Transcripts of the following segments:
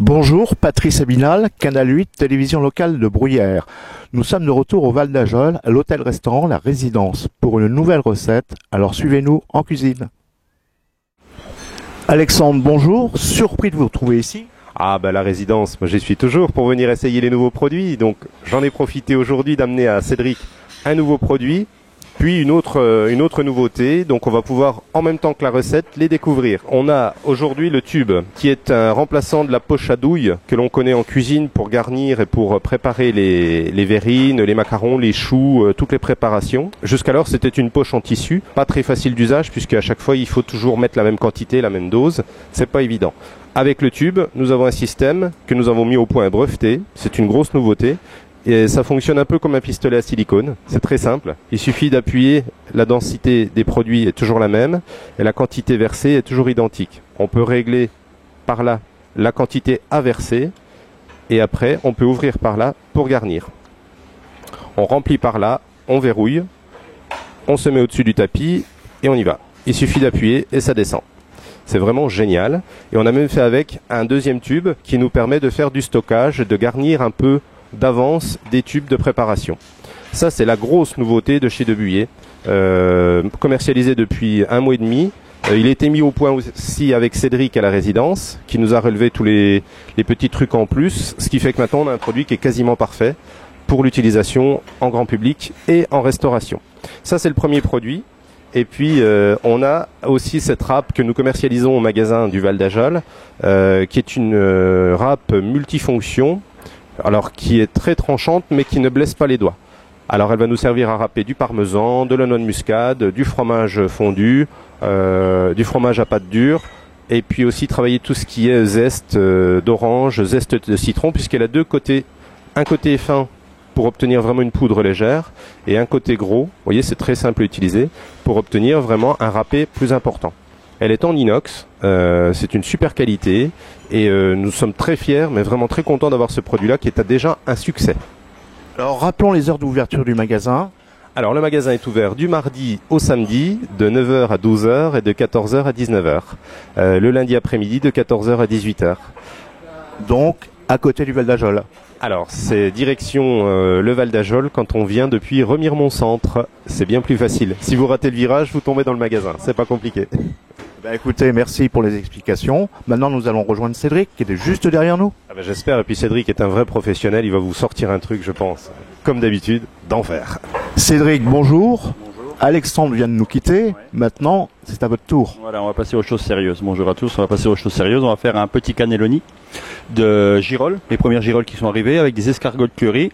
Bonjour, Patrice Abinal, Canal 8, télévision locale de Bruyères. Nous sommes de retour au Val d'Ajol, à l'hôtel-restaurant La Résidence, pour une nouvelle recette. Alors suivez-nous en cuisine. Alexandre, bonjour, surpris de vous retrouver ici. Ah bah la résidence, moi j'y suis toujours pour venir essayer les nouveaux produits. Donc j'en ai profité aujourd'hui d'amener à Cédric un nouveau produit, puis une autre nouveauté. Donc on va pouvoir en même temps que la recette les découvrir. On a aujourd'hui le tube qui est un remplaçant de la poche à douille que l'on connaît en cuisine pour garnir et pour préparer les verrines, les macarons, les choux, toutes les préparations. Jusqu'alors c'était une poche en tissu, pas très facile d'usage puisque à chaque fois il faut toujours mettre la même quantité, la même dose. C'est pas évident. Avec le tube, nous avons un système que nous avons mis au point et breveté. C'est une grosse nouveauté. Et ça fonctionne un peu comme un pistolet à silicone. C'est très simple. Il suffit d'appuyer, la densité des produits est toujours la même et la quantité versée est toujours identique. On peut régler par là la quantité à verser et après on peut ouvrir par là pour garnir. On remplit par là, on verrouille, on se met au-dessus du tapis et on y va. Il suffit d'appuyer et ça descend. C'est vraiment génial. Et on a même fait avec un deuxième tube qui nous permet de faire du stockage, de garnir un peu d'avance des tubes de préparation. Ça, c'est la grosse nouveauté de chez Debuyer, commercialisé depuis 1 mois et demi. Il a été mis au point aussi avec Cédric à la résidence, qui nous a relevé tous les petits trucs en plus, ce qui fait que maintenant on a un produit qui est quasiment parfait pour l'utilisation en grand public et en restauration. Ça, c'est le premier produit. Et puis on a aussi cette râpe que nous commercialisons au magasin du Val d'Ajol, qui est une râpe multifonction, alors qui est très tranchante mais qui ne blesse pas les doigts. Alors elle va nous servir à râper du parmesan, de la noix de muscade, du fromage fondu, du fromage à pâte dure, et puis aussi travailler tout ce qui est zeste d'orange, zeste de citron, puisqu'elle a deux côtés, un côté fin pour obtenir vraiment une poudre légère et un côté gros, vous voyez c'est très simple à utiliser, pour obtenir vraiment un râpé plus important. Elle est en inox, c'est une super qualité et nous sommes très fiers mais vraiment très contents d'avoir ce produit là qui est déjà un succès. Alors rappelons les heures d'ouverture du magasin. Alors le magasin est ouvert du mardi au samedi de 9h à 12h et de 14h à 19h. Le lundi après-midi de 14h à 18h. Donc à côté du Val d'Ajol. Alors, c'est direction le Val d'Ajol quand on vient depuis Remiremont-Centre. C'est bien plus facile. Si vous ratez le virage, vous tombez dans le magasin. C'est pas compliqué. Écoutez, merci pour les explications. Maintenant, nous allons rejoindre Cédric, qui était juste derrière nous. J'espère. Et puis Cédric est un vrai professionnel. Il va vous sortir un truc, je pense, comme d'habitude, d'enfer. Cédric, bonjour. Alexandre vient de nous quitter. Ouais. Maintenant, c'est à votre tour. Voilà, on va passer aux choses sérieuses. Bonjour à tous, on va passer aux choses sérieuses. On va faire un petit cannelloni de girolles, les premières girolles qui sont arrivées, avec des escargots de curry.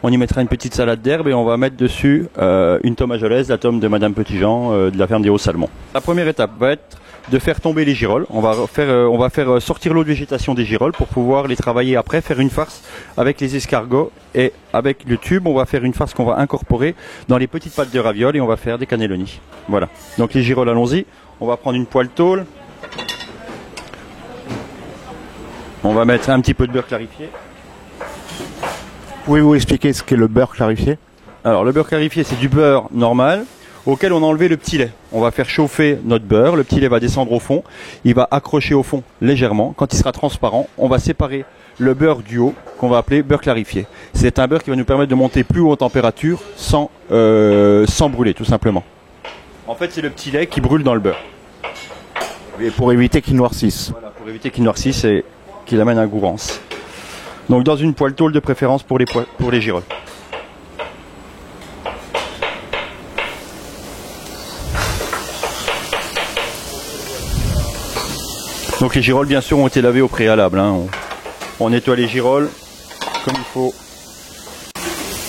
On y mettra une petite salade d'herbe et on va mettre dessus une tome ajolaise, la tome de Madame Petitjean de la ferme des Hauts-Salmons. La première étape va être de faire tomber les girolles. On va faire sortir l'eau de végétation des girolles pour pouvoir les travailler après, faire une farce avec les escargots et avec le tube, on va faire une farce qu'on va incorporer dans les petites pâtes de ravioles et on va faire des cannellonis. Voilà. Donc les girolles, allons-y. On va prendre une poêle tôle. On va mettre un petit peu de beurre clarifié. Pouvez-vous expliquer ce qu'est le beurre clarifié? Alors le beurre clarifié, c'est du beurre normal auquel on a enlevé le petit lait. On va faire chauffer notre beurre, le petit lait va descendre au fond, il va accrocher au fond légèrement. Quand il sera transparent, on va séparer le beurre du haut, qu'on va appeler beurre clarifié. C'est un beurre qui va nous permettre de monter plus haut en température sans brûler, tout simplement. En fait, c'est le petit lait qui brûle dans le beurre. Et pour éviter qu'il noircisse. Voilà, pour éviter qu'il noircisse et qu'il amène un goût rance. Donc dans une poêle tôle de préférence pour les girolles. Donc les girolles bien sûr ont été lavées au préalable. Hein. On nettoie les girolles comme il faut.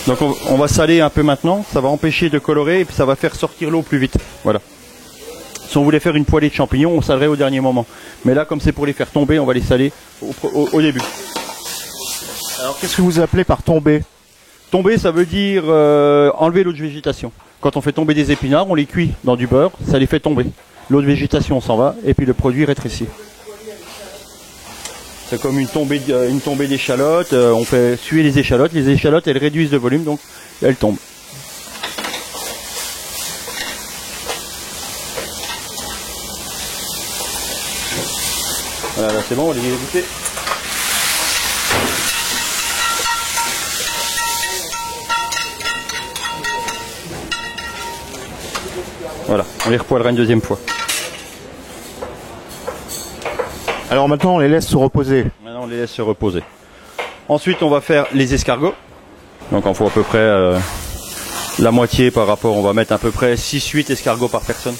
Donc on va saler un peu maintenant, ça va empêcher de colorer et puis ça va faire sortir l'eau plus vite. Voilà. Si on voulait faire une poêlée de champignons, on salerait au dernier moment. Mais là, comme c'est pour les faire tomber, on va les saler au début. Alors qu'est-ce que vous appelez par tomber? Tomber, ça veut dire enlever l'eau de végétation. Quand on fait tomber des épinards, on les cuit dans du beurre, ça les fait tomber. L'eau de végétation s'en va et puis le produit rétrécit. C'est comme une tombée d'échalotes, on fait suer les échalotes elles réduisent de volume donc elles tombent. Voilà, là c'est bon, on va les goûter. Voilà, on les repoêlera une deuxième fois. Alors maintenant, on les laisse se reposer. Maintenant, on les laisse se reposer. Ensuite, on va faire les escargots. Donc, il en faut à peu près la moitié par rapport. On va mettre à peu près 6-8 escargots par personne.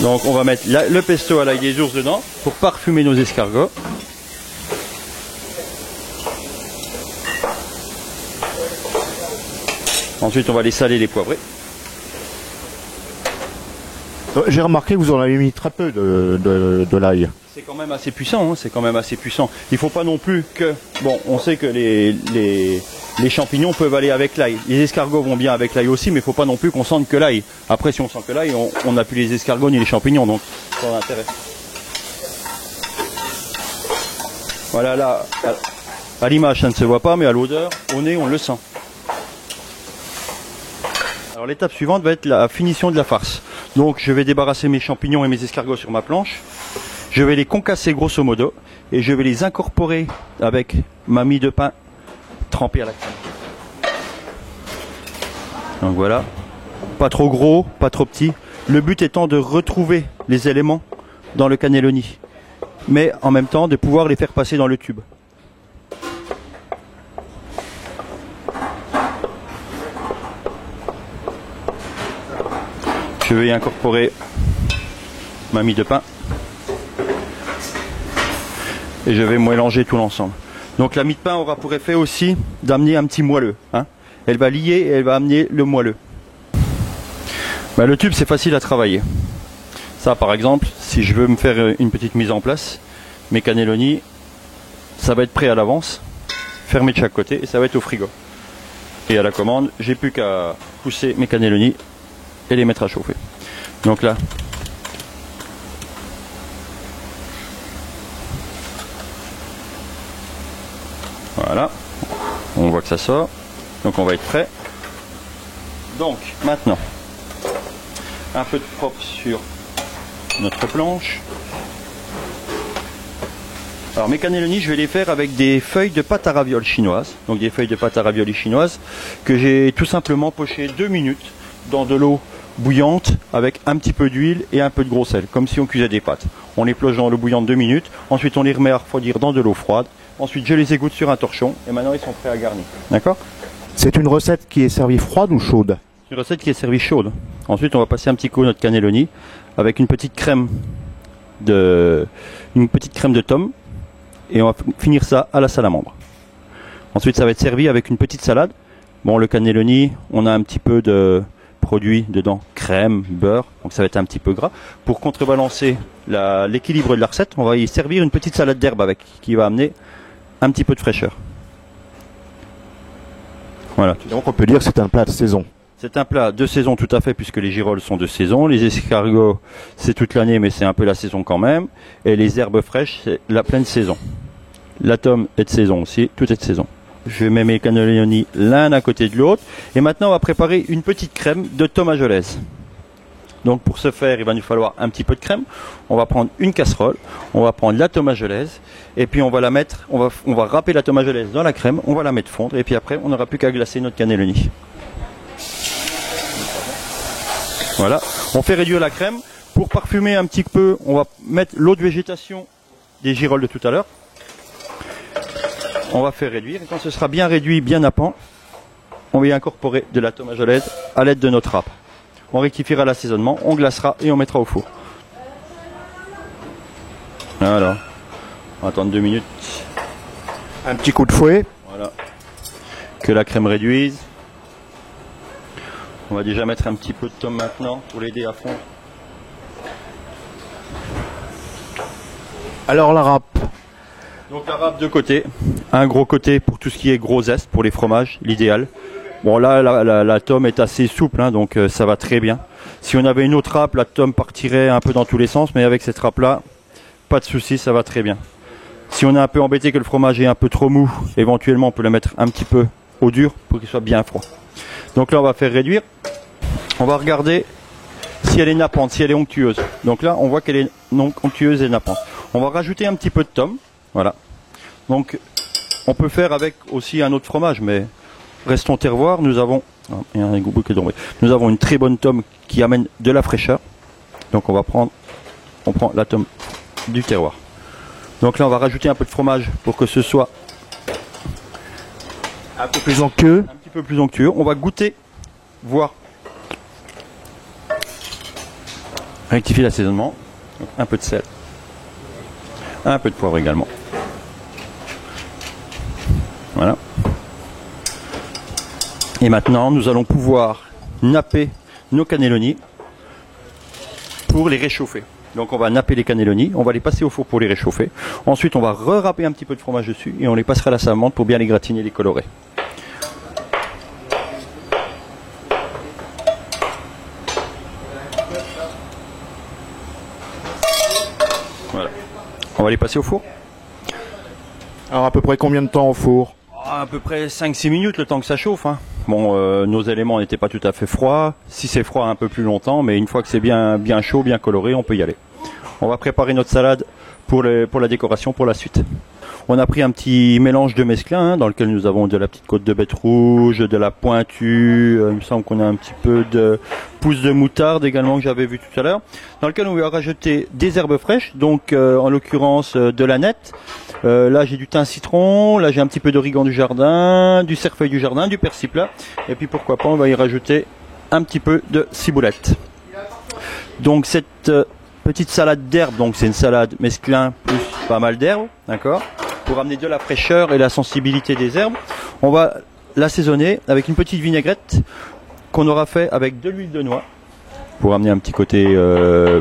Donc, on va mettre le pesto à l'ail des ours dedans pour parfumer nos escargots. Ensuite, on va les saler, les poivrer. J'ai remarqué que vous en avez mis très peu de l'ail. C'est quand même assez puissant, hein, c'est quand même assez puissant. Il faut pas non plus que... Bon, on sait que les champignons peuvent aller avec l'ail. Les escargots vont bien avec l'ail aussi, mais il faut pas non plus qu'on sente que l'ail. Après, si on sent que l'ail, on n'a plus les escargots ni les champignons, donc ça a intérêt. Voilà, là, à l'image, ça ne se voit pas, mais à l'odeur, au nez, on le sent. Alors l'étape suivante va être la finition de la farce. Donc je vais débarrasser mes champignons et mes escargots sur ma planche. Je vais les concasser grosso modo et je vais les incorporer avec ma mie de pain trempée à la crème. Donc voilà, pas trop gros, pas trop petit. Le but étant de retrouver les éléments dans le cannelloni, mais en même temps de pouvoir les faire passer dans le tube. Je vais y incorporer ma mie de pain et je vais mélanger tout l'ensemble. Donc la mie de pain aura pour effet aussi d'amener un petit moelleux. Hein. Elle va lier et elle va amener le moelleux. Ben, le tube, c'est facile à travailler. Ça, par exemple, si je veux me faire une petite mise en place, mes cannelloni, ça va être prêt à l'avance, fermé de chaque côté et ça va être au frigo. Et à la commande, j'ai plus qu'à pousser mes cannelloni et les mettre à chauffer. Donc là, voilà, on voit que ça sort, donc on va être prêt. Donc maintenant, un peu de propre sur notre planche. Alors mes cannelloni, je vais les faire avec des feuilles de pâte à ravioles chinoises, donc des feuilles de pâte à raviolis chinoises que j'ai tout simplement pochées 2 minutes dans de l'eau bouillante avec un petit peu d'huile et un peu de gros sel, comme si on cuisait des pâtes. On les plonge dans l'eau bouillante 2 minutes, ensuite on les remet à refroidir dans de l'eau froide, ensuite je les égoutte sur un torchon et maintenant ils sont prêts à garnir. D'accord ? C'est une recette qui est servie froide ou chaude? C'est une recette qui est servie chaude. Ensuite on va passer un petit coup notre cannelloni avec une petite crème de tome et on va finir ça à la salamandre. Ensuite ça va être servi avec une petite salade. Bon, le cannelloni, on a un petit peu de produit dedans, crème, beurre, donc ça va être un petit peu gras. Pour contrebalancer l'équilibre de la recette, on va y servir une petite salade d'herbe avec, qui va amener un petit peu de fraîcheur. Voilà. Donc on peut dire que c'est un plat de saison. C'est un plat de saison tout à fait, puisque les girolles sont de saison, les escargots c'est toute l'année mais c'est un peu la saison quand même, et les herbes fraîches c'est la pleine saison. La tome est de saison aussi, tout est de saison. Je mets mes cannelloni l'un à côté de l'autre. Et maintenant, on va préparer une petite crème de tomagelaise. Donc pour ce faire, il va nous falloir un petit peu de crème. On va prendre une casserole, on va prendre la tomagelaise et puis on va la mettre, on va râper la tomagelaise dans la crème, on va la mettre fondre et puis après, on n'aura plus qu'à glacer notre cannelloni. Voilà, on fait réduire la crème. Pour parfumer un petit peu, on va mettre l'eau de végétation des girolles de tout à l'heure. On va faire réduire et quand ce sera bien réduit, bien à pan, on va y incorporer de la tomagelaise à l'aide de notre râpe. On rectifiera l'assaisonnement, on glacera et on mettra au four. Voilà. On va attendre 2 minutes. Un petit coup de fouet. Voilà. Que la crème réduise. On va déjà mettre un petit peu de tome maintenant pour l'aider à fondre. Alors la râpe. Donc la râpe de côté, un gros côté pour tout ce qui est gros zeste, pour les fromages, l'idéal. Bon là, la tome est assez souple, hein, donc ça va très bien. Si on avait une autre râpe, la tome partirait un peu dans tous les sens, mais avec cette râpe-là, pas de souci, ça va très bien. Si on est un peu embêté que le fromage est un peu trop mou, éventuellement on peut le mettre un petit peu au dur pour qu'il soit bien froid. Donc là on va faire réduire. On va regarder si elle est nappante, si elle est onctueuse. Donc là on voit qu'elle est onctueuse et nappante. On va rajouter un petit peu de tome. Voilà. Donc, on peut faire avec aussi un autre fromage, mais restons terroir. Nous avons, il y a un goût qui est tombé. Nous avons une très bonne tome qui amène de la fraîcheur. Donc, on prend la tome du terroir. Donc là, on va rajouter un peu de fromage pour que ce soit un peu plus onctueux. Un petit peu plus onctueux. On va goûter, voir. Rectifier l'assaisonnement. Un peu de sel. Un peu de poivre également. Voilà. Et maintenant, nous allons pouvoir napper nos cannelloni pour les réchauffer. Donc on va napper les cannelloni, on va les passer au four pour les réchauffer. Ensuite, on va re-râper un petit peu de fromage dessus et on les passera à la saumante pour bien les gratiner et les colorer. Voilà. On va les passer au four. Alors à peu près combien de temps au four? À peu près 5-6 minutes le temps que ça chauffe. Hein. Bon, nos éléments n'étaient pas tout à fait froids. Si c'est froid, un peu plus longtemps, mais une fois que c'est bien chaud, bien coloré, on peut y aller. On va préparer notre salade pour la décoration pour la suite. On a pris un petit mélange de mesclun dans lequel nous avons de la petite côte de bête rouge, de la pointue, il me semble qu'on a un petit peu de pousse de moutarde également que j'avais vu tout à l'heure, dans lequel on va rajouter des herbes fraîches, donc en l'occurrence de l'aneth. Là j'ai du thym citron, là j'ai un petit peu d'origan du jardin, du cerfeuil du jardin, du persil plat, et puis pourquoi pas on va y rajouter un petit peu de ciboulette. Donc cette petite salade d'herbes, donc c'est une salade mesclun plus pas mal d'herbes, d'accord, pour amener de la fraîcheur et la sensibilité des herbes. On va l'assaisonner avec une petite vinaigrette qu'on aura fait avec de l'huile de noix pour amener un petit côté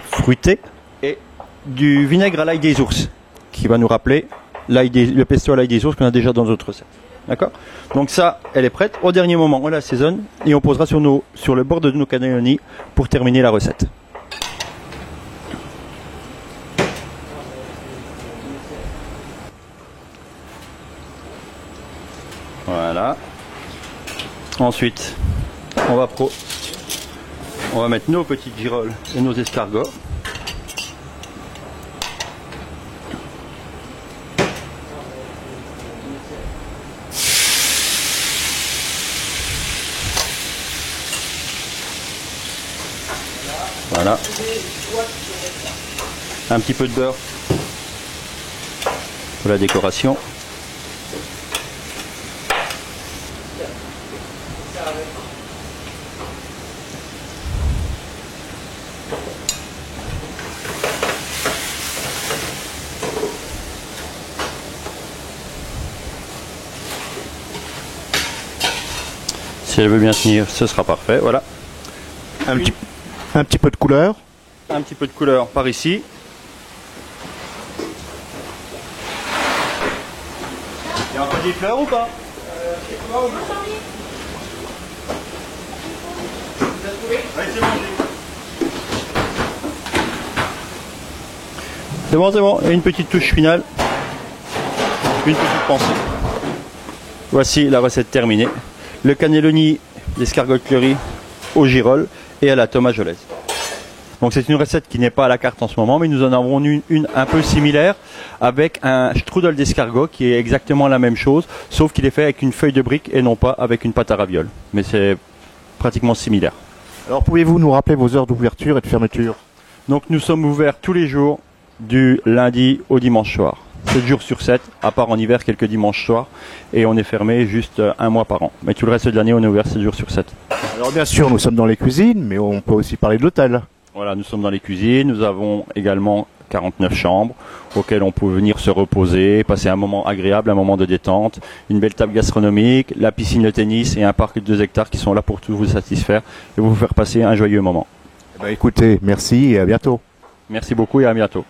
fruité, et du vinaigre à l'ail des ours qui va nous rappeler le pesto à l'ail des ours qu'on a déjà dans notre recette. D'accord. Donc ça, elle est prête. Au dernier moment, on l'assaisonne et on posera sur le bord de nos cannelloni pour terminer la recette. Voilà. Ensuite, on va mettre nos petites girolles et nos escargots. Voilà. Un petit peu de beurre pour la décoration. Si elle veut bien tenir, ce sera parfait. Voilà. Un petit peu de couleur. Un petit peu de couleur par ici. Il y a encore des fleurs ou pas? C'est bon. Et une petite touche finale. Une petite pensée. Voici la recette terminée. Le cannelloni d'escargot curry au girolles et à la tomate jolaise. Donc c'est une recette qui n'est pas à la carte en ce moment, mais nous en avons une un peu similaire avec un strudel d'escargot qui est exactement la même chose, sauf qu'il est fait avec une feuille de brique et non pas avec une pâte à ravioles. Mais c'est pratiquement similaire. Alors pouvez-vous nous rappeler vos heures d'ouverture et de fermeture? Donc nous sommes ouverts tous les jours du lundi au dimanche soir. 7 jours sur 7, à part en hiver quelques dimanches soirs, et on est fermé juste un mois par an. Mais tout le reste de l'année, on est ouvert 7 jours sur 7. Alors bien sûr, nous sommes dans les cuisines, mais on peut aussi parler de l'hôtel. Voilà, nous sommes dans les cuisines, nous avons également 49 chambres auxquelles on peut venir se reposer, passer un moment agréable, un moment de détente, une belle table gastronomique, la piscine de tennis et un parc de 2 hectares qui sont là pour tout vous satisfaire et vous faire passer un joyeux moment. Écoutez, merci et à bientôt. Merci beaucoup et à bientôt.